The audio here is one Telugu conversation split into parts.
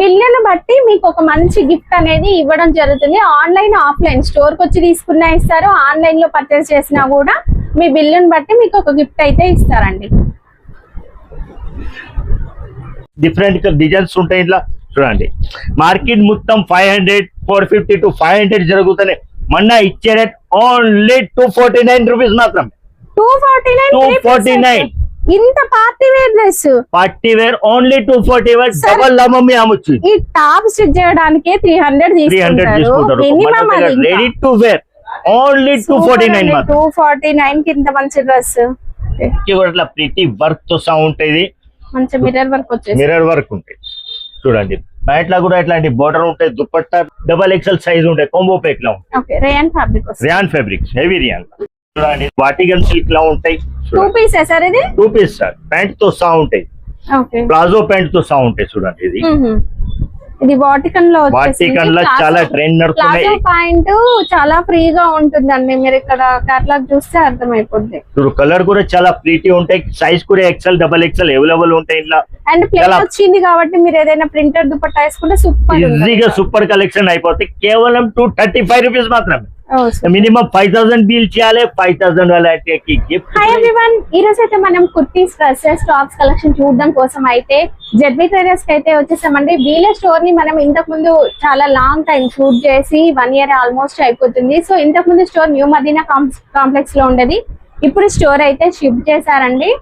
బిల్లును బట్టి మీకు ఒక మంచి గిఫ్ట్ అనేది ఇవ్వడం జరుగుతుంది. ఆన్లైన్ ఆఫ్లైన్ స్టోర్ కి వచ్చి తీసుకున్నా ఇస్తారు, ఆన్లైన్ లో పర్చేస్ చేసినా కూడా మీ బిల్లును బట్టి మీకు ఒక గిఫ్ట్ అయితే ఇస్తారండి. డిఫరెంట్ డిజైన్స్ ఉంటాయి ఇట్లా చూడండి. మార్కెట్ మొత్తం 500 450 to 500 జరుగుతున్నాయి. మొన్న ఇచ్చే రేట్ ఓన్లీ 249 రూపీస్ మాత్రం. 249 ఇంత party wear dress, party wear only 241 double లాభం అమ్మొచ్చు. ఈ టాప్ స్టిచ్ చేయడానికి 300 తీసుకుంటారు minimum. Ready to wear only 249 మాత్రం. 249 కి ఇంత మంచి డ్రెస్. ఇట్లా ప్రిటీ వర్క్ తో సహా ఉంటుంది. మంచి మిర్రర్ వర్క్ వచ్చేసి మిర్రర్ వర్క్ ఉంటాయి చూడండి. ప్యాంట్ లా కూడా ఇట్లాంటి బోర్డర్ ఉంటాయి, దుపట్టా డబల్ ఎక్సెల్ సైజ్ ఉంటాయి, కాంబో ప్యాక్ లా ఉంటాయి. ఓకే, రేయాన్ ఫ్యాబ్రిక్ వస్తుంది. రేయాన్ ఫ్యాబ్రిక్స్, హెవీ రేయాన్ చూడండి. వాటికన్ సిల్క్ లా ఉంటాయి. 2 పీస్ సార్ ఇది? 2 పీస్ సార్, ప్యాంట్ తో సహా ఉంటాయి. ఓకే, ప్లాజో ప్యాంట్ తో సహా ఉంటాయి చూడండి. ఇది వాటికన్ లో వాటికన్ లో చాలా ట్రెండ్ నడుస్తున్నాయి. ప్లాజో ప్యాంట్ చాలా ఫ్రీగా ఉంటుందండి, మీరు ఇక్కడ కేటలాగ్ చూస్తే అర్థమైపోద్ది. కలర్ కూడా చాలా ప్రీటీ ఉంటాయి, సైజ్ కూడా ఎక్సెల్ డబల్ ఎక్సెల్ అవైలబుల్ ఉంటాయి ఇంట్లో. అండ్ ప్లేన్ వచ్చింది కాబట్టి మీరు ఏదైనా ప్రింటెడ్ దుపట్టా వేసుకుంటే సూపర్ ఈజీగా సూపర్ కలెక్షన్ అయిపోతాయి. కేవలం 235 రూపీస్ మాత్రమే. మినిమం 5000 బిల్ చేయాలి. 5000 వాళ్ళకి గిఫ్ట్. హై ఎవ్రీవన్, ఈ రోజు అయితే మనం కుర్తీస్, డ్రెస్సెస్, టాప్స్ కలెక్షన్ చూడడం కోసం అయితే జెడ్బీ ట్రేడర్స్ కి అయితే వచ్చేసామండి. వీళ్ళ స్టోర్ ని మనం ఇంతకు ముందు చాలా లాంగ్ టైం షూట్ చేసి 1 ఇయర్ ఆల్మోస్ట్ అయిపోతుంది. సో ఇంతకు ముందు స్టోర్ న్యూ మదీనా కాంప్లెక్స్ లో ఉండేది, ఇప్పుడు స్టోర్ అయితే షిఫ్ట్ చేశారండి.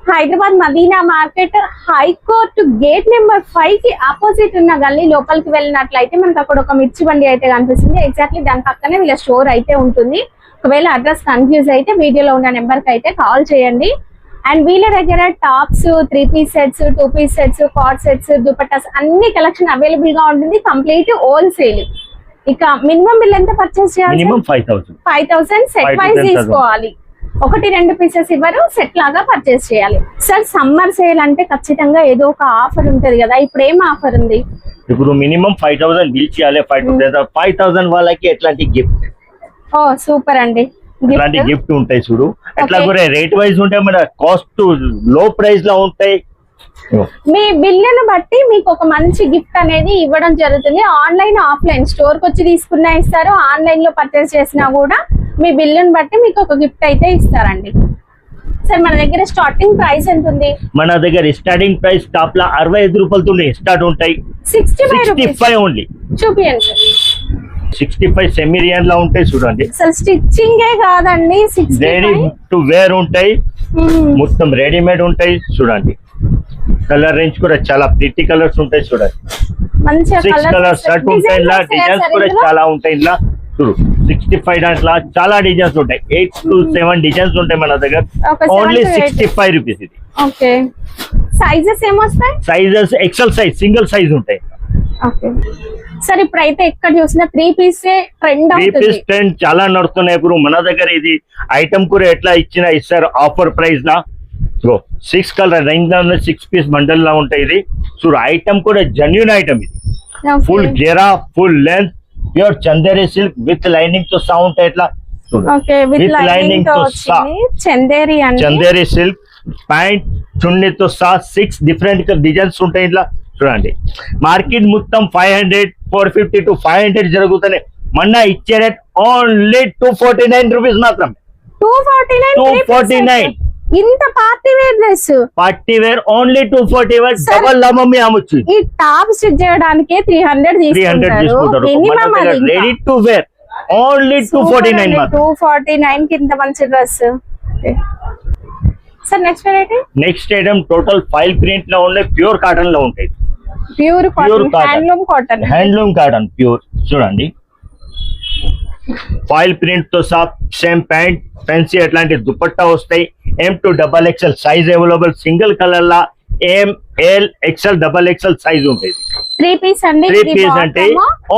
Hyderabad Madina market high court gate number 5 కి ఆపోజిట్ ఉన్న గల్లీ లోపలికి వెళ్ళినట్లయితే మనకు అక్కడ ఒక మిర్చి బండి అయితే కనిపిస్తుంది. ఎగ్జాక్ట్లీ దాని పక్కనే వీళ్ళ స్టోర్ అయితే ఉంటుంది. ఒకవేళ అడ్రస్ కన్ఫ్యూజ్ అయితే వీడియోలో ఉన్న నెంబర్ కి అయితే కాల్ చేయండి. అండ్ వీళ్ళ దగ్గర tops, 3 piece sets, 2 piece sets, card sets, dupattas అన్ని కలెక్షన్ అవైలబుల్ గా ఉంటుంది. Complete wholesale. ఇక మినిమం బిల్ ఎంత పర్చేస్ చేయాలి? మినిమం 5000 సెట్ వైజ్ తీసుకోవాలి. 1-2 పీసెస్ ఇవ్వరు, సెట్ లాగా పర్చేస్ చేయాలి. సార్ సమ్మర్ సేల్ అంటే ఖచ్చితంగా ఏదో ఒక ఆఫర్ ఉంటది కదా, ఇప్పుడు ఏం ఆఫర్ ఉంది? ఇప్పుడు మినిమం 5000 బిల్ చేయాలి. 5000 వాళ్ళకి ఎట్లాంటి గిఫ్ట్? ఓ సూపర్ అండి, ఇట్లాంటి గిఫ్ట్ ఉంటాయి చూడు. అట్లా కూడా రేట్ వైజ్ ఉంటాయి, మన కాస్ట్ లో ప్రైస్ లో ఉంటాయి. మీ బిల్లును బట్టి మీకు ఒక మంచి గిఫ్ట్ అనేది ఇవ్వడం జరుగుతుంది. ఆన్లైన్ ఆఫ్లైన్ స్టోర్ కి వచ్చి తీసుకున్నా ఇస్తారు, ఆన్లైన్ లో పర్చేస్ చేసినా కూడా మీ బిల్లును బట్టి మీకు ఒక గిఫ్ట్ అయితే ఇస్తారండి. సార్ మన దగ్గర స్టార్టింగ్ ప్రైస్ ఎంత ఉంది? మన దగ్గర స్టార్టింగ్ ప్రైస్ టాప్ లా 65 రూపాయలతో స్టార్ట్ ఉంటాయి. 65 ఓన్లీ. చూపియండి సార్. 65 సెమీ రియన్ లా ఉంటాయి చూడండి. అసలు స్టిచ్చింగ్ కాదండి, రెడీ టు వేర్ ఉంటాయి, మొత్తం రెడీమేడ్ ఉంటాయి చూడండి. కలర్ రేంజ్ కూడా చాలా ప్రిటీ కలర్స్ ఉంటాయి చూడండి. 6 కలర్ షర్ట్ ఉంటాయి, ఇలా డిజైన్స్ కూడా చాలా ఉంటాయి. ఇలా చూడు 65 దాంట్లో చాలా డిజైన్స్ ఉంటాయి. 8 to 7 డిజైన్స్ ఉంటాయి మన దగ్గర. ఓన్లీ 65 రూపీస్ ఇది. ఓకే, సైజెస్ ఏమొస్తాయి? Sizes XL size, single size ఉంటాయి. ఓకే సార్, ఇప్పుడైతే ఎక్కడ చూసినా 3 పీస్ ట్రెండ్ అవుతుంది. 3 పీస్ ట్రెండ్ చాలా నడుస్తున్నాయి ఇప్పుడు మన దగ్గర. ఇది ఐటమ్ కూడా ఎట్లా ఇస్తారు ఆఫర్ ప్రైస్ లా. 6 కలర్ రేంజ్ 6 పీస్ బండల్ లా ఉంటాయి. ఇది చూడు ఐటమ్ కూడా జెన్యూన్ ఐటమ్. ఇది ఫుల్ గేరా, full length, pure Chanderi silk with lining తో సహా ఉంటాయి. ఇట్లా విత్ లైనింగ్ తో చందేరి సిల్క్, ప్యాంట్ చున్నీతో సహా 6 డిఫరెంట్ డిజైన్స్ ఉంటాయి. ఇట్లా చూడండి. మార్కెట్ మొత్తం 500 450 to 500 జరుగుతున్నాయి. మొన్న ఇచ్చే రేట్ ఓన్లీ 249 రూపీస్ మాత్రం. 249 ఇంత party wear dress, party wear only 241 double లాభం అమ్మొచ్చు. ఈ టాప్ స్టిచ్ చేయడానికి 300 తీసుకుంటారు minimum. Ready to wear only 249 మాత్రం. 249 కి ఇంత మంచి dress. Sir next variety. Next item total foil print లో ఉండే ప్యూర్ కాటన్ లో ఉంటాయి. Pure handloom cotton, handloom cotton pure చూడండి. ఫైల్ ప్రింట్ తో సహా సేమ్ ప్యాంట్, ఫ్యాన్సీ అట్లాంటి దుపట్టా వస్తాయి. M to XXL size available. Single colour law M, L, XL, XXL size ఉంటుంది. 3 పీస్ అండి. 3 పీస్ అంటే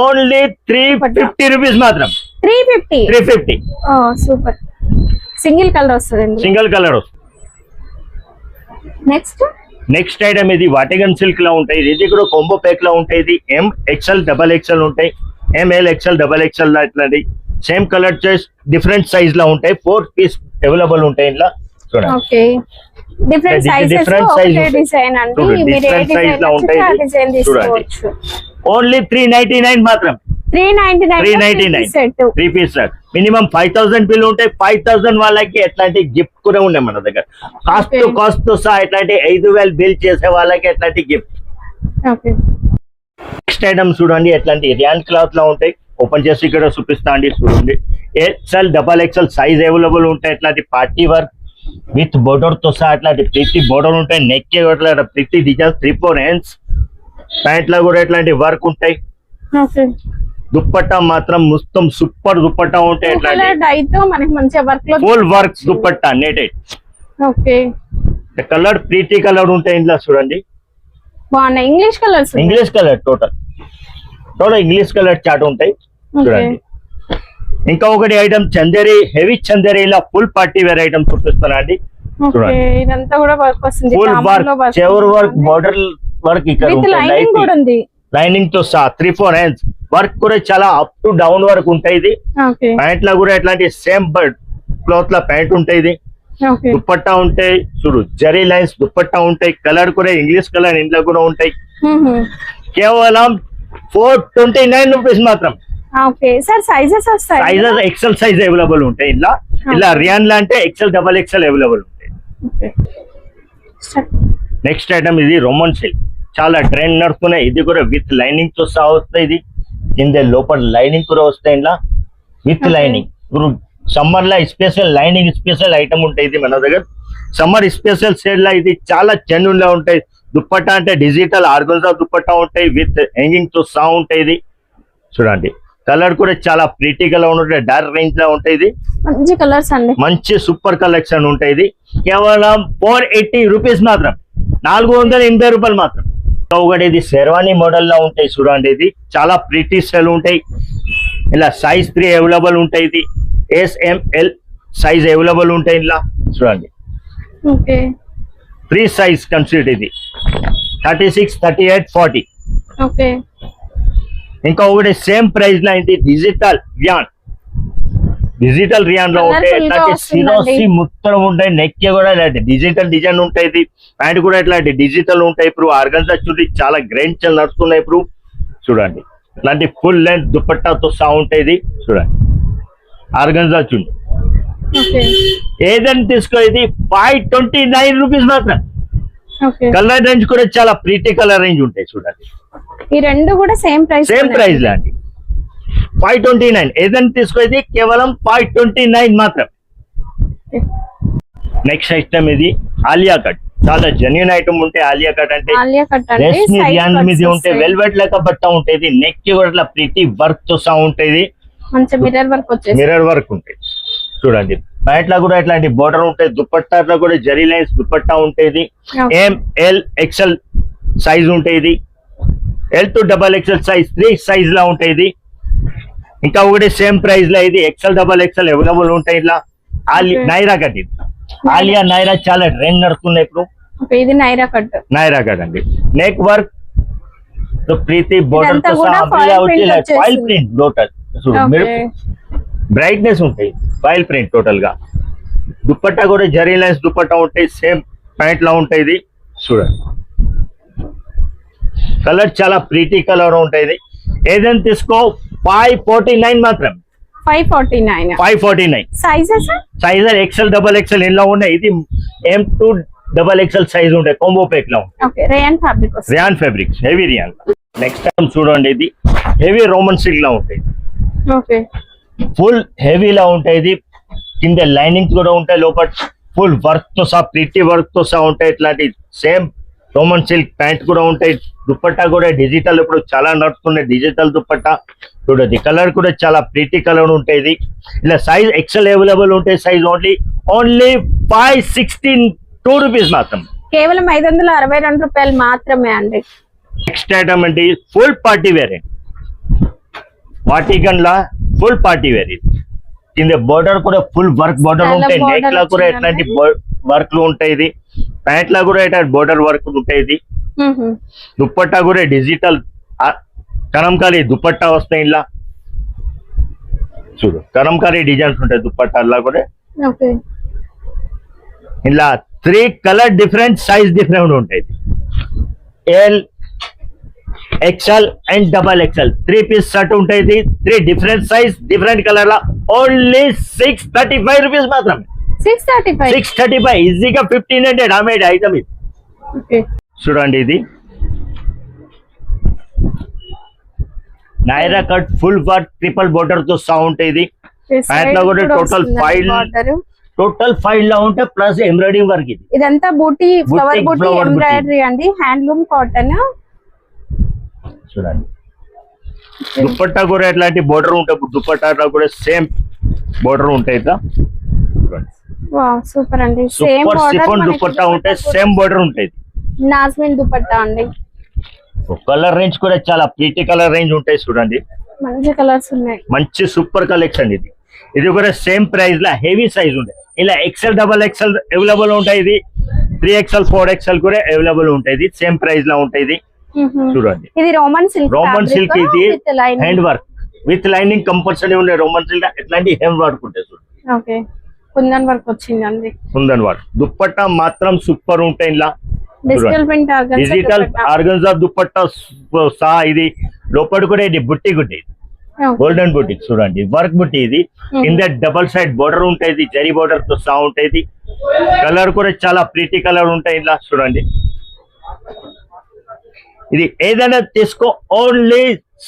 ఓన్లీ 350 రూపీస్ మాత్రం. 350. ఓ సూపర్, సింగిల్ కలర్ వస్తుంది. సింగిల్ కలర్ వస్తుంది. నెక్స్ట్ ఐటమ్ ఇది వాటికన్ సిల్క్ లా ఉంటాయి. ఇది కూడా కాంబో ప్యాక్ లా ఉంటాయి. ఇది M, XL, XXL ఉంటాయి. ML, XL, XXL ఇట్లాంటి same colour choice different size లా ఉంటాయి. 4 పీస్ అవైలబుల్ ఉంటాయి ఇంట్లో చూడండి. డిఫరెంట్ సైజెస్ different size ఒకటే ఉంటాయి. డిజైన్ అండి చూడండి, మీరు ఏ different size డిజైన్ లా ఉంటాయి ఆ ఇది. డిజైన్ చూడండి. తీసుకోవచ్చు. ఓన్లీ 399 మాత్రం 399 set. 3 piece set. Minimum 5000 bill ఉంటాయి. 5000 వాళ్ళకి ఎట్లాంటి గిఫ్ట్ కూడా ఉన్నాయి మన దగ్గర. Okay. కాస్ట్ తో సహా ఎట్లాంటి 5000 బిల్ చేసే వాళ్ళకి ఎట్లాంటి గిఫ్ట్. ఓకే నెక్స్ట్ ఐటమ్ చూడండి, ఎట్లాంటి రియాన్ క్లాత్ లో ఉంటాయి. ఓపెన్ చేసి ఇక్కడ చూపిస్తా అండి. చూడండి, XL XXL సైజ్ అవైలబుల్ ఉంటాయి. ఎట్లాంటి పార్టీ వర్క్ విత్ బోర్డర్ తో సహా అట్లాంటి ప్రతి బోర్డర్ ఉంటాయి. నెక్ ప్రతి డిజైన్ 3-4 హ్యాండ్స్. ప్యాంట్ లో కూడా ఎట్లాంటి వర్క్ ఉంటాయి. ఓకే దుప్పట్టా మాత్రం మొత్తం సూపర్ దుప్పట్టా ఉంటాయి. ఎట్లాంటి కలర్ డై తో మనకి మంచిగా వర్క్ లో full work dupatta netted. Okay colour pretty colour ఉంటాయి ఇంట్లో. చూడండి, బాగున్నాయి English colours. English colour total English colour chart ఉంటాయి. చూడండి, ఇంకా ఒకటి ఐటమ్ చందేరి, హెవీ చందేరిలా ఫుల్ పార్టీ వేర్ ఐటమ్ చూపిస్తాను అండి. ఓకే ఇదంతా కూడా వర్క్ వస్తుంది. ఫుల్ వర్క్, చెవర్ వర్క్, బోర్డర్ వర్క్ ఇక్కడ విత్ లైనింగ్ కూడా ఉంది. లైనింగ్ తో సహా 3-4 హ్యాండ్స్ వర్క్ కూడా చాలా అప్ టు డౌన్ వర్క్ ఉంటాయి. ఇది ఓకే ప్యాంట్ లో కూడా ఎట్లాంటి సేమ్ క్లాత్ లా ప్యాంట్ ఉంటాయి. ఇది ఓకే దుప్పట్టా ఉంటాయి. చూడు, జరీ లైన్స్ దుప్పట్టా ఉంటాయి. కలర్ కూడా ఇంగ్లీష్ కలర్ ఇంట్లో కూడా ఉంటాయి. కేవలం 429 రూపీస్ మాత్రం. ఓకే సార్ సైజెస్ వస్తాయి. సైజెస్ XL సైజ్ అవైలబుల్ ఉంటాయి. ఇలా రియాన్ లా అంటే XL XXL అవైలబుల్ ఉంటాయి. నెక్స్ట్ ఐటమ్ ఇది రోమన్ సిల్క్, చాలా ట్రెండ్ నడుస్తున్నాయి. ఇది కూడా విత్ లైనింగ్ తో సహా వస్తాయి. ఇది కింద లోపల లైనింగ్ కూడా వస్తాయి. ఇలా విత్ లైనింగ్. ఇప్పుడు సమ్మర్ లా స్పెషల్ లైనింగ్ స్పెషల్ ఐటమ్ ఉంటాయి. ఇది మన దగ్గర సమ్మర్ స్పెషల్ సేల్ లా ఇది చాలా జెన్యూన్ లా ఉంటాయి. దుప్పట్టా అంటే డిజిటల్ ఆర్గన్జా దుప్పట్టా ఉంటాయి. విత్ హ్యాంగింగ్ తో సహా ఉంటాయి. ఇది చూడండి, కలర్ కూడా చాలా ప్రీటీ గా ఉంటాయి. డార్క్ రేంజ్ లో ఉంటాయి. ఇది మంచి కలర్స్ అండి, మంచి సూపర్ కలెక్షన్ ఉంటాయి. ఇది కేవలం 480 రూపీస్ మాత్రం, 480 రూపాయలు మాత్రం. ఒకటి ఇది శెర్వానీ మోడల్ లో ఉంటాయి. చూడండి, ఇది చాలా ప్రీటీ సెల్ ఉంటాయి. ఇలా సైజ్ 3 అవైలబుల్ ఉంటాయి. ఇది SML సైజ్ అవైలబుల్ ఉంటాయి. ఇలా చూడండి, ఓకే 3 సైజ్ కన్సిడర్. ఇది 36, 38, 40. ఓకే ఇంకా ఒకటి సేమ్ ప్రైస్ లో ఇది డిజిటల్ రియాన్ లో ఉంటాయి. Colourful గా ఎట్లాంటి వస్తుందండి. సిరోసి మొత్తం ఉంటాయి. నెక్ కూడా ఇలాంటి డిజిటల్ డిజైన్ ఉంటాయి. ఇది ప్యాంట్ కూడా ఇట్లాంటి డిజిటల్ ఉంటాయి. ఇప్పుడు ఆర్గన్జా చూడండి, చాలా గ్రైండ్ చల్ నడుస్తున్నాయి. ఇప్పుడు చూడండి, ఇట్లాంటి ఫుల్ లెంత్ దుపట్టాతో సహా ఉంటాయి. ఇది చూడండి, ఆర్గన్జా చూడండి. ఓకే ఏదైనా తీసుకో, ఇది 529 రూపీస్ మాత్రం. ఓకే కలర్ రేంజ్ కూడా చాలా ప్రీటీ కలర్ రేంజ్ ఉంటాయి. చూడండి, ఈ రెండు కూడా సేమ్ ప్రైస్. సేమ్ ప్రైస్ లాంటి 529. ఏదైనా తీసుకోది కేవలం 529 మాత్రం. నెక్స్ట్ ఐటమ్ ఇది ఆలియా కట్, చాలా జెన్యూన్ ఐటమ్ ఉంటాయి. ఆలియా కట్ అంటే ఆలియా కట్ అంటే రేష్మి రియాన్ మీద ఉంటే వెల్వెట్ లెక్క బట్ట ఉంటుంది. నెక్ కూడా ఇట్లా ప్రీటీ వర్క్ తో సహా ఉంటుంది. మంచి మిర్రర్ వర్క్ వచ్చేసి. మిర్రర్ వర్క్ ఉంటాయి. చూడండి, ప్యాంట్ లో కూడా ఇట్లాంటి బోర్డర్ ఉంటాయి. దుపట్టాలో కూడా జరీ లైన్స్ దుపట్టా ఉంటుంది. ML XL సైజ్ ఉంటాయి. ఇది L to XXL size 3 size లా ఉంటాయి. ఇది ఇంకా ఒకటి సేమ్ ప్రైస్ లో ఇది XL XXL అవైలబుల్ ఉంటాయి. ఇలా నైరా కట్. ఇది ఆలియా నైరా చాలా ట్రెండ్ నడుస్తున్నాయి ఇప్పుడు. ఇది నైరా కట్. నైరా కట్ అండి. నెక్ వర్క్ ప్రీతి బోర్డర్ ఇదంతా తో కూడా సహా foil print ఫాయిల్ వచ్చేసింది. Print total. బ్రైట్నెస్ ఉంటాయి. ఫాయిల్ ప్రింట్ టోటల్ గా. దుపట్టా కూడా జరీ లైన్స్ దుపట్టా ఉంటాయి. సేమ్ ప్యాంట్ లా ఉంటాయి. ఇది చూడండి, కలర్ చాలా ప్రీటీ కలర్ ఉంటాయి. ఇది ఏదైనా తీసుకో 549 మాత్రం. 549 సైజెస్ సైజ్ XL XXL ఇలా ఉన్నాయి. ఇది M to XXL సైజ్ ఉంటాయి. కాంబో ప్యాక్ లో ఉంటాయి. ఓకే రేయన్ ఫ్యాబ్రిక్ వస్తుంది. Rayon fabrics, heavy rayon. Next time చూడండి, ఇది హెవీ రోమన్ సిల్క్ లా ఉంటాయి. ఓకే ఫుల్ హెవీ లా ఉంటాయి. ఇది కింద లైనింగ్ కూడా ఉంటాయి. లోపల ఫుల్ వర్క్ తో సహా ప్రీటీ వర్క్ తో సహా ఉంటాయి. ఇట్లాంటి సేమ్ రోమన్ సిల్క్ ప్యాంట్ కూడా ఉంటాయి. దుపట్టా కూడా డిజిటల్ ఇప్పుడు చాలా నడుస్తున్నాయి. డిజిటల్ దుపట్టా చూడండి, కలర్ కూడా చాలా ప్రీటీ కలర్ ఉంటాయి. ఇది ఇలా సైజ్ XL అవైలబుల్ ఉంటాయి. సైజ్ ఓన్లీ 562 రూపీస్ మాత్రం. కేవలం 562 రూపాయలు మాత్రమే అండి. నెక్స్ట్ ఐటమ్ అంటే ఫుల్ పార్టీ వేర్ అండి. పార్టీగన్ లా ఫుల్ పార్టీ వేర్. ఇది కింద బోర్డర్ కూడా ఫుల్ వర్క్ బోర్డర్ చాలా ఉంటాయి. border నెక్ లా కూడా ఎట్లాంటి వర్క్ లు ఉంటాయి. ఇది ప్యాంట్ లా కూడా ఇట్లాంటి బోర్డర్ వర్క్ ఉంటాయి. ఇది దుపట్టా కూడా డిజిటల్ కలంకారీ దుపట్టా వస్తాయి. ఇలా చూడు, కలంకారీ డిజైన్స్ ఉంటాయి దుపట్టాల్లో కూడా. ఓకే ఇలా 3 కలర్ డిఫరెంట్ సైజ్ డిఫరెంట్ ఉంటాయి. L, XL and double XL 3 piece shirt ఉంటుంది. 3 డిఫరెంట్ సైజ్ డిఫరెంట్ కలర్ లా ఓన్లీ 635 రూపీస్ మాత్రమే. 635 ఈజీగా 1500 డామేజ్ ఐటమ్ ఇది. చూడండి ఇది Naira cut full work triple border తో సౌండ్ ఇది. ప్యాంట్ లో కూడా టోటల్ ఫైల్ లా ఉంటే ప్లస్ ఎంబ్రాయిడరింగ్ వర్క్ ఇది. ఇదంతా బూటీ ఫ్లవర్ బూటీ ఎంబ్రాయిడరీ అండి, హ్యాండ్లూమ్ కాటన్. చూడండి దుపట్టా కూడా ఎట్లాంటి బోర్డర్ ఉంటాయి, దుపట్టాలో కూడా సేమ్ బోర్డర్ ఉంటాయి. వావ్ సూపర్ అండి. సేమ్ బోర్డర్ దుపట్టా ఉంటాయి, సేమ్ బోర్డర్ ఉంటాయి. నాజ్మిన్ దుపట్టా అండి. కలర్ రేంజ్ కూడా చాలా ప్రీటీ కలర్ రేంజ్ ఉంటాయి. చూడండి మంచి కలర్స్ ఉన్నాయి, మంచి సూపర్ కలెక్షన్ ఇది. ఇది కూడా సేమ్ ప్రైస్ లా హెవీ సైజ్ ఉంటాయి. ఇలా ఎక్సెల్ డబల్ ఎక్సెల్ అవైలబుల్ ఉంటాయి. ఇది 3XL 4XL కూడా అవైలబుల్ ఉంటాయి. సేమ్ ప్రైస్ లా ఉంటాయి. చూడండి ఇది రోమన్ సిల్క్ ఇది hand work with lining compulsory ఉండే రోమన్ సిల్క్. ఎట్లాంటి హ్యాండ్ వర్క్ ఉంటాయి. ఓకే కుందన్ వర్క్ వచ్చిందండి. కుందన్ వర్క్ దుపట్టా మాత్రం సూపర్ ఉంటాయి. ఇలా డిజిటల్ ఆర్గన్జా దుపట్టా సహా ఇది లోపల కూడా ఇది బుట్టి గుడ్డి గోల్డెన్ బుట్టి. చూడండి వర్క్ బుట్టి ఇది. కింద డబల్ సైడ్ బోర్డర్ ఉంటాయి, జరీ బోర్డర్ తో సహా ఉంటాయి. కలర్ కూడా చాలా ప్రీటీ కలర్ ఉంటాయి. ఇలా చూడండి ఇది ఏదైనా తీసుకో ఓన్లీ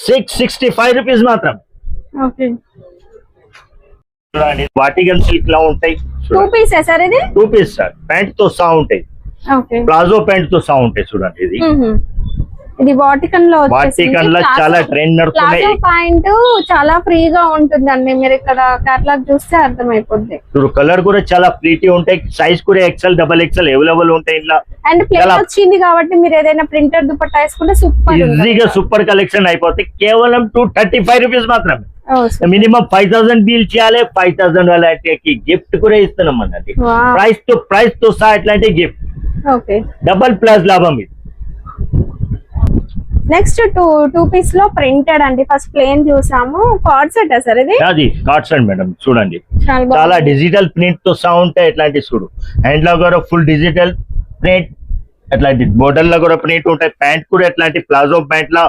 665 రూపీస్ మాత్రం. చూడండి వాటికన్ సిల్క్ లా ఉంటాయి. 2 పీస్ సార్, ఇది 2 పీస్ సార్. ప్యాంట్ తో సహా ఉంటాయి, ప్లాజో ప్యాంట్ తో సహా ఉంటాయి. చూడండి ఇది వాటికన్ లో చాలా ట్రెండ్ నడుస్తున్నాయి. ప్యాంట్ చాలా ఫ్రీగా ఉంటుందండి, మీరు ఇక్కడ కేటలాగ్ చూస్తే అర్థమైపోద్ది. కలర్ కూడా చాలా ప్రీటీ ఉంటాయి. సైజ్ కూడా ఎక్సెల్ డబల్ ఎక్సెల్ అవైలబుల్ ఉంటాయి. ఇలా అండ్ ప్లేన్ వచ్చింది కాబట్టి మీరు ఏదైనా ప్రింటెడ్ దుపట్టా వేసుకుంటే సూపర్ ఈజీగా సూపర్ కలెక్షన్ అయిపోతాయి. కేవలం 235 రూపీస్ మాత్రమే. మినిమం 5000 బిల్ చేయాలి. 5000 వాళ్ళకి గిఫ్ట్ కూడా ఇస్తున్నాం అన్నది. ప్రైస్ తో సహా ఇట్లాంటి గిఫ్ట్ డబల్ ప్లస్ లాభం ఇది. నెక్స్ట్ టూ పీస్ లో ప్రింటెడ్ అండి. ఫస్ట్ ప్లేన్ చూసాము, కార్డ్ సెట్ సార్ ఇది. అది కార్డ్ సెట్ మేడం. చూడండి చాలా డిజిటల్ ప్రింట్ తో సహా ఉంటాయి. ఎట్లాంటి చూడు హ్యాండ్ లో కూడా ఫుల్ డిజిటల్ ప్రింట్, అట్లాంటి బోర్డర్ లో కూడా ప్రింట్ ఉంటాయి. ప్యాంట్ కూడా ఎట్లాంటి ప్లాజో ప్యాంట్ లా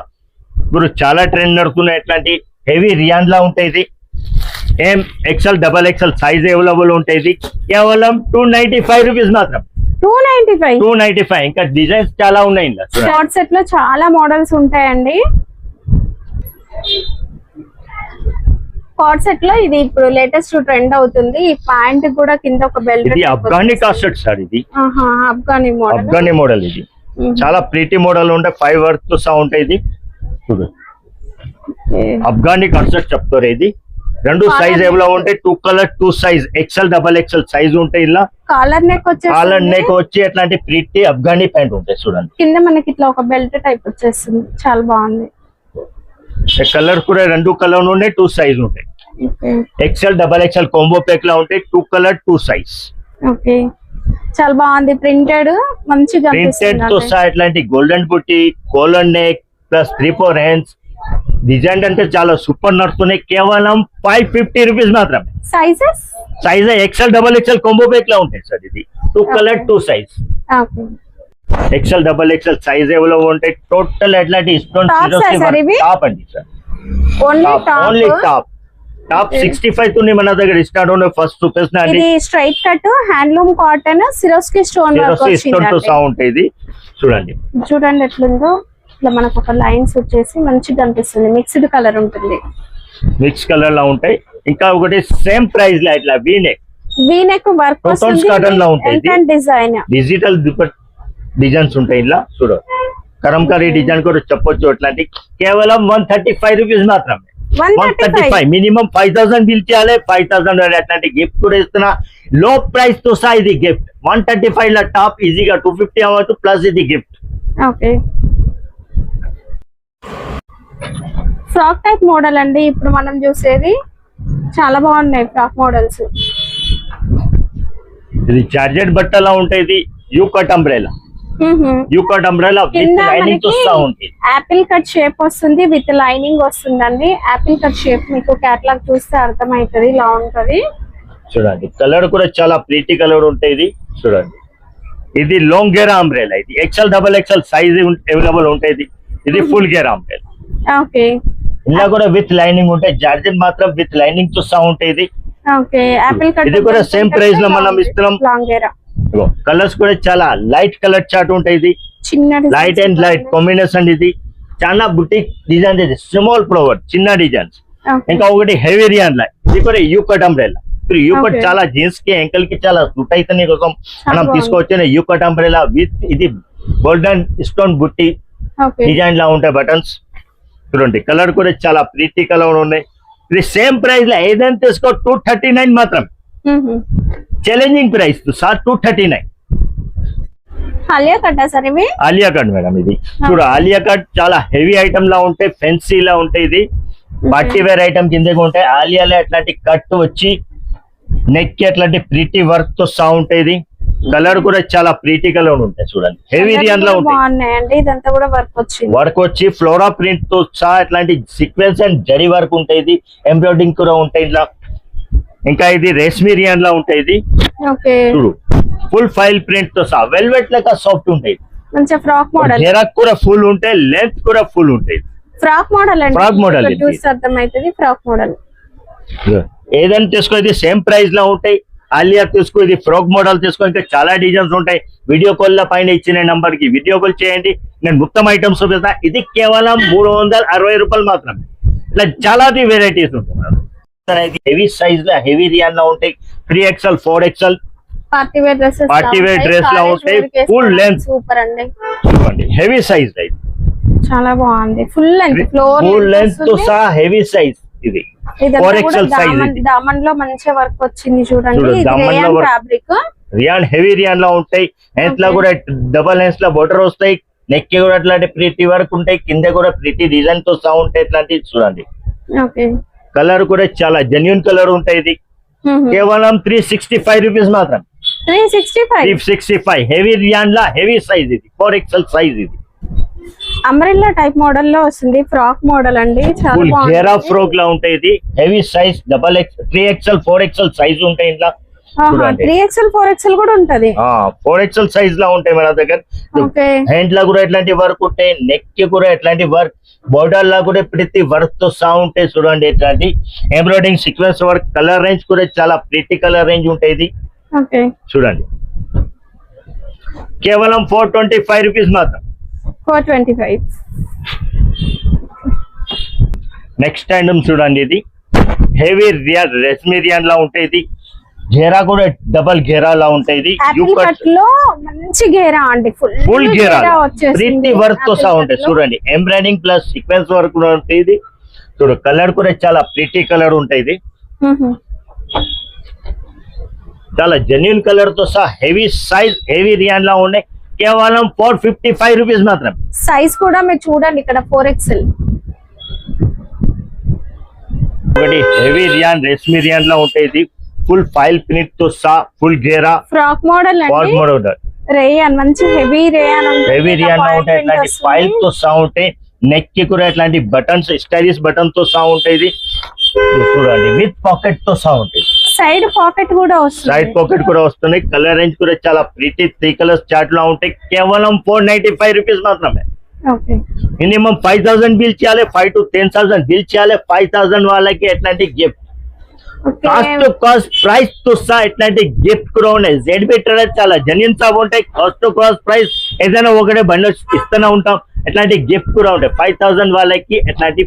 ఇప్పుడు చాలా ట్రెండ్ నడుతున్నాయి. ఎట్లాంటి హెవీ రియాన్ లా ఉంటాయి. ఇది ఏం XL double XL size available ఉంటాయి. కేవలం 295 రూపీస్ మాత్రం. 295. ఇంకా డిజైన్స్ చాలా ఉన్నాయి. షార్ట్ సెట్ లో చాలా మోడల్స్ ఉంటాయండి. కార్డ్ సెట్ లో ఇది ఇప్పుడు లేటెస్ట్ ట్రెండ్ అవుతుంది. ఈ ప్యాంట్ కూడా కింద ఒక బెల్ట్. ఇది అఫ్ఘానీ కార్డ్ సెట్ సార్. ఇది అఫ్ఘానీ మోడల్. ఇది చాలా ప్రీటీ మోడల్ ఉంటాయి. 5 వర్క్ తో సహా ఉంటాయి. ఇది చూడు అఫ్ఘానీ కార్డ్ సెట్ చెప్తారు. ఇది 2 సైజ్ ఎవలో ఉంటాయి. 2 colour 2 size XL double XL size ఉంటాయి. ఇలా కాలర్ నెక్ వచ్చి అట్లాంటి ప్రీటీ అఫ్ఘానీ ప్యాంట్ ఉంటాయి. చూడండి కింద మనకి ఇట్లా ఒక బెల్ట్ టైప్ వచ్చేస్తుంది, చాలా బాగుంది. కలర్ కూడా 2 కలర్ ఉంటాయి, 2 సైజ్ ఉంటాయి. XL double XL combo pack లా ఉంటాయి. 2 కలర్ 2 సైజ్. ఓకే చాలా బాగుంది. ప్రింటెడ్ మంచిగా ప్రింటెడ్ తో సహా ఇట్లాంటి గోల్డెన్ బుట్టి, collar neck plus 3-4 hands design అంటే చాలా సూపర్ నడుస్తున్నాయి. కేవలం 550 రూపీస్ మాత్రమే. Size XL double XL combo pack లా ఉంటాయి సార్. ఇది 2 colour 2 size. XL double XL size ఎవలో ఉంటాయి. టోటల్ ఎట్లాంటి స్టోన్ టాప్ అండి సార్. ఓన్లీ టాప్ 65 తో మన దగ్గర స్టార్ట్ ఉన్నాయి. ఫస్ట్ చూపిస్తున్నా ఇది straight cut handloom cotton Swarovski stone work తో సహా ఉంటాయి. ఇది చూడండి ఎట్లుందో. ఇట్లా మనకు ఒక లైన్స్ వచ్చేసి మంచిగా అనిపిస్తుంది. మిక్స్డ్ కలర్ ఉంటుంది, మిక్స్ కలర్ లా ఉంటాయి. ఇంకా ఒకటి సేమ్ ప్రైస్ లా ఇట్లా వీనెక్ వర్క్ కాటన్ లా ఉంటాయి. డిజైన్ డిజిటల్ డిజైన్స్ ఉంటాయి. ఇలా చూడు కరంకారీ డిజైన్ కూడా చెప్పొచ్చు. అట్లాంటి కేవలం 135 రూపీస్ మాత్రమే. 135 మినిమం 5000 బిల్ చేయాలి. 5000 అట్లాంటి గిఫ్ట్ కూడా ఇస్తున్నా. లో ప్రైస్ తో సహా ఇది గిఫ్ట్. 135 లా టాప్ ఈజీగా 250 అవ్వచ్చు ప్లస్ ఇది gift. Okay frock type model అండి. ఇప్పుడు మనం చూసేది చాలా బాగున్నాయి ఫ్రాక్ మోడల్స్. ఇది జార్జెట్ బట్టలా ఉంటాయి. ఇది you cut umbrella. You cut umbrella with lining తో సహా ఉంటుంది. యాపిల్ కట్ షేప్ వస్తుంది, విత్ లైనింగ్ వస్తుందండి. యాపిల్ కట్ షేప్ మీకు కేటలాగ్ చూస్తే అర్థమవుతుంది, ఇలా ఉంటది. చూడండి కలర్ కూడా చాలా ప్రీటీ కలర్ ఉంటాయి. ఇది చూడండి ఇది లాంగ్ గేరా అంబ్రెలా, ఇది XL double XL size available ఉంటుంది. ఇది ఫుల్ గేరా అంబ్రెలా. ఓకే. ఇలా కూడా విత్ లైనింగ్ ఉంటాయి. జార్జెట్ మాత్రం విత్ లైనింగ్ తో సహా ఉంటుంది. ఓకే. ఆపిల్ కట్ ఇది కూడా సేమ్ ప్రైస్ లో మనం ఇస్తున్నాం. లాంగేరా. కలర్స్ కూడా చాలా లైట్ కలర్ చార్ట్ ఉంటాయి. ఇది చిన్న లైట్ అండ్ లైట్ కాంబినేషన్. ఇది చాలా బుటిక్ డిజైన్, ఇది స్మాల్ ఫ్లవర్ చిన్న డిజైన్స్. ఇంకా ఒకటి హెవీ రియాన్ లా, ఇది కూడా you cut umbrella. You cut చాలా జీన్స్ కి ఎంకల్ కి చాలా సూట్ అవుతుంది కోసం మనం తీసుకొచ్చిన యూ కట్ అంబ్రెలా విత్ ఇది గోల్డెన్ స్టోన్ బుట్టి డిజైన్ లా ఉంటాయి బటన్స్. చూడండి కలర్ కూడా చాలా ప్రీతి కలర్ ఉన్నాయి. ఇది సేమ్ ప్రైస్ లో ఏదైనా తీసుకో 239 మాత్రం. Challenging price sir 239. Alia cut sir ఇవి? Alia cut madam. ఇది చూడు ఆలియా కట్ చాలా హెవీ ఐటమ్ లా ఉంటాయి, ఫెన్సీ లా ఉంటాయి. ఇది పార్టీ వేర్ ఐటమ్ కిందకి ఉంటాయి. ఆలియాలో అట్లాంటి కట్ వచ్చి నెక్ కి అట్లాంటి ప్రీతి వర్క్ తో సహా ఉంటాయి. ఇది కలర్ కూడా చాలా ప్రీతి కలర్ ఉంటాయి. చూడండి హెవీ రియాన్ లో ఉంటాయి. ఇదంతా కూడా వర్క్ వచ్చి ఫ్లోరా ప్రింట్ తో సహా అట్లాంటి సీక్వెన్స్ అండ్ జరీ వర్క్ ఉంటాయి. ఇది ఎంబ్రాయిడింగ్ కూడా ఉంటాయి ఇలా. ఇంకా ఇది రేష్మి రియాన్ లా ఉంటాయి. ఇది చూడు ఫుల్ ఫైల్ ప్రింట్ తో సహా వెల్వెట్ లెక్క సాఫ్ట్ ఉంటాయి. మంచి ఫ్రాక్ మోడల్. జెరాక్ కూడా ఫుల్ ఉంటాయి, లెంత్ కూడా ఫుల్ ఉంటాయి. ఫ్రాక్ మోడల్ అండి. ఫ్రాక్ మోడల్ చూస్తే అర్థమైతది ఫ్రాక్ మోడల్. ఏదైనా తీసుకో ఇది సేమ్ ప్రైస్ లో ఉంటాయి. ఆలియా తీసుకో, ఇది ఫ్రాక్ మోడల్ తీసుకో. ఇంకా చాలా డిజైన్స్ ఉంటాయి. వీడియో కాల్ లో పైన ఇచ్చిన నంబర్ కి వీడియో కాల్ చేయండి, నేను మొత్తం ఐటమ్స్ చూపిస్తా. ఇది కేవలం 360 రూపాయలు మాత్రం. ఇట్లా చాలా వెరైటీస్ ఉంటాయి. హెవీ సైజ్ లో హెవీ రియాన్ లో ఉంటాయి. 3XL 4XL party wear dress లా ఉంటాయి. ఫుల్ లెంత్ సూపర్ అండి. చూడండి హెవీ సైజ్ అయితే చాలా బాగుంది. ఫుల్ లెంత్ తో సహా హెవీ సైజ్. ఇది 4XL సైజ్. దామన్ లో మంచి వర్క్ వచ్చింది చూడండి. ఫ్యాబ్రిక్ రియాన్ హెవీ రియాన్ లో ఉంటాయి. హెన్స్ లో కూడా డబల్ హెన్స్ లో బోర్డర్ వస్తాయి. నెక్ కి కూడా అట్లాంటి ప్రీతి వర్క్ ఉంటాయి. కింద కూడా ప్రీతి డిజైన్ తో సహా ఉంటాయి. ఇట్లాంటి చూడండి కలర్ కూడా చాలా జెన్యూన్ కలర్ ఉంటాయి. ఇది కేవలం 365 రూపీస్ మాత్రం. 365 హెవీ రియాన్ లా హెవీ సైజ్. ఇది 4XL సైజ్. ఇది అంబ్రెల్లా టైప్ మోడల్ లో వస్తుంది. ఫ్రాక్ మోడల్ అండి. చాలా బాగుంది. గేరా ఫ్రాక్ లా ఉంటాయి. ఇది heavy size 3XL 4XL size ఉంటాయి. ఇంట్లో 3XL 4XL కూడా ఉంటది. 4XL సైజ్ లా ఉంటాయి మన దగ్గర. హ్యాండ్ లా కూడా ఎట్లాంటి వర్క్ ఉంటాయి. నెక్ కి కూడా ఎట్లాంటి వర్క్, బోర్డర్ లా కూడా ప్రతి వర్క్ తో సహా ఉంటాయి. చూడండి ఎట్లాంటి embroidering sequence work. Colour range కూడా చాలా ప్రిటీ కలర్ రేంజ్ ఉంటాయి. ఇది చూడండి కేవలం 425 రూపీస్ మాత్రం. 425. నెక్స్ట్ ఐటమ్ చూడండి. ఇది హెవీ రియాన్ రేష్మి రియాన్ లా ఉంటాయి. ఇది గేరా కూడా డబల్ గేరా లా ఉంటాయి. ఇది మంచి గేరా అండి. ఫుల్ గేరా ప్రీతి వర్క్ తో సహా ఉంటాయి. చూడండి ఎంబ్రాయిడింగ్ ప్లస్ సీక్వెన్స్ వర్క్ కూడా ఉంటాయి. ఇది చూడు కలర్ కూడా చాలా ప్రీతి కలర్ ఉంటాయి. ఇది చాలా జెన్యూన్ కలర్ తో సహా హెవీ సైజ్ హెవీ రియాన్ లా ఉన్నాయి. కేవలం 455 రూపీస్ మాత్రం. సైజ్ కూడా మీరు చూడండి ఇక్కడ 4XL. ఒకటి హెవీ రియాన్ రేష్మి రియాన్ లా ఉంటాయి. ఇది ఫుల్ ఫైల్ ప్రింట్ తో సహా ఫుల్ గేరా ఫ్రాక్ మోడల్. రేయాన్ మంచి హెవీ రేయాన్ లా ఉంటాయి. ఇట్లాంటి ఫైల్ తో సహా ఉంటాయి. నెక్ కి కూడా ఇట్లాంటి బటన్స్ స్టైలిష్ బటన్ తో సహా ఉంటాయి. ఇది చూడండి విత్ పాకెట్ తో సహా ఉంటాయి. సైడ్ పాకెట్ కూడా వస్తుంది. సైడ్ పాకెట్ కూడా వస్తుంది. కలర్ రేంజ్ కూడా చాలా ప్రీతి 3 కలర్స్ చార్ట్ లో ఉంటాయి. కేవలం 495 రూపీస్ మాత్రమే. మినిమం 5000 బిల్ చేయాలి. 5 to 10,000 బిల్ చేయాలి. 5000 వాళ్ళకి ఎట్లాంటి gift cost to cost price తో సహా ఇట్లాంటి గిఫ్ట్ కూడా ఉన్నాయి. ZB ట్రేడర్స్ చాలా జెన్యూన్ షాప్ ఉంటాయి. కాస్ట్ టు కాస్ట్ ప్రైస్ ఏదైనా ఒకటే బండిల్ ఇస్తూనే ఉంటాం. ఎట్లాంటి గిఫ్ట్ కూడా ఉంటాయి. 5000 వాళ్ళకి ఎట్లాంటి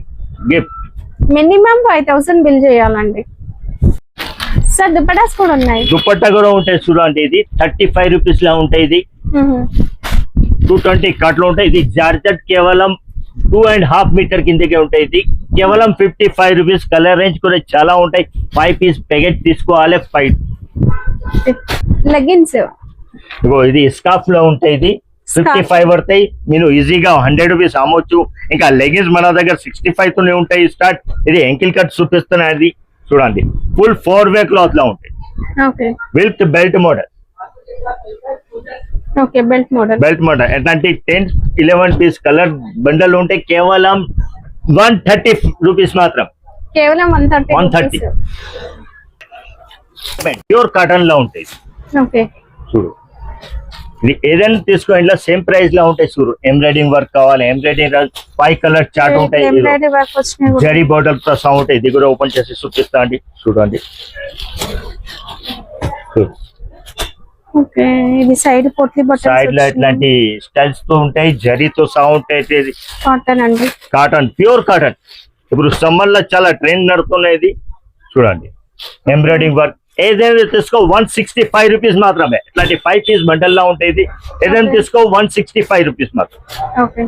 గిఫ్ట్ మినిమం 5000 బిల్ చేయాలండి. సార్ దుపట్టాస్ కూడా ఉన్నాయి. దుపట్టా కూడా ఉంటాయి. చూడండి ఇది 35 రూపీస్ లా ఉంటాయి. ఇది 220 కట్లు ఉంటాయి. ఇది జార్జెట్ కేవలం 2.5 మీటర్ కిందకే ఉంటాయి. ఇది కేవలం 55 రూపీస్. కలర్ రేంజ్ కూడా చాలా ఉంటాయి. 5 పీస్ ప్యాకెట్ తీసుకోవాలి. 5 లెగ్గిన్స్ ఇది స్కార్ఫ్ లో ఉంటాయి. ఇది 55 పడతాయి. మీరు ఈజీగా 100 రూపీస్ అమ్మొచ్చు. ఇంకా లెగిన్స్ మన దగ్గర 65 తోనే ఉంటాయి స్టార్ట్. ఇది ఎంకిల్ కట్ చూపిస్తున్నాయి. అది చూడండి ఫుల్ 4-way క్లాత్ లా ఉంటాయి. With belt model. Belt model ఎట్లాంటి 10-11 పీస్ కలర్ బండల్ ఉంటాయి. కేవలం 130 రూపీస్ మాత్రం. కేవలం 130. ప్యూర్ కాటన్ లో ఉంటాయి. చూడు ఇది ఏదైనా తీసుకో, ఇంట్లో సేమ్ ప్రైస్ లో ఉంటాయి చూడు. ఎంబ్రాయిడింగ్ వర్క్ కావాలి, ఎంబ్రాయిడింగ్ 5 కలర్ చార్ట్ ఉంటాయి. ఎంబ్రాయిడరీ వర్క్ వచ్చినాయి కూడా. జరీ బార్డర్ తో సౌండ్ ఉంటాయి. ఇది కూడా ఓపెన్ చేసి చూపిస్తా అండి, చూడండి. ఓకే, ఇది సైడ్ పొట్లి సైడ్ లో బటన్స్ ఇట్లాంటి స్టైల్స్ తో ఉంటాయి. జరీతో సౌండ్ అయితే కాటన్ అండి. Cotton, pure cotton. ఇప్పుడు సమ్మర్ లో చాలా ట్రెండ్ నడుతున్నది. చూడండి ఎంబ్రాయిడింగ్ వర్క్. ఏదైనా తీసుకో 165 రూపీస్ మాత్రమే. ఇట్లాంటి 5 పీస్ బండల్ లా ఉంటాయి. ఏదైనా తీసుకో 165 రూపీస్ మాత్రం. ఓకే.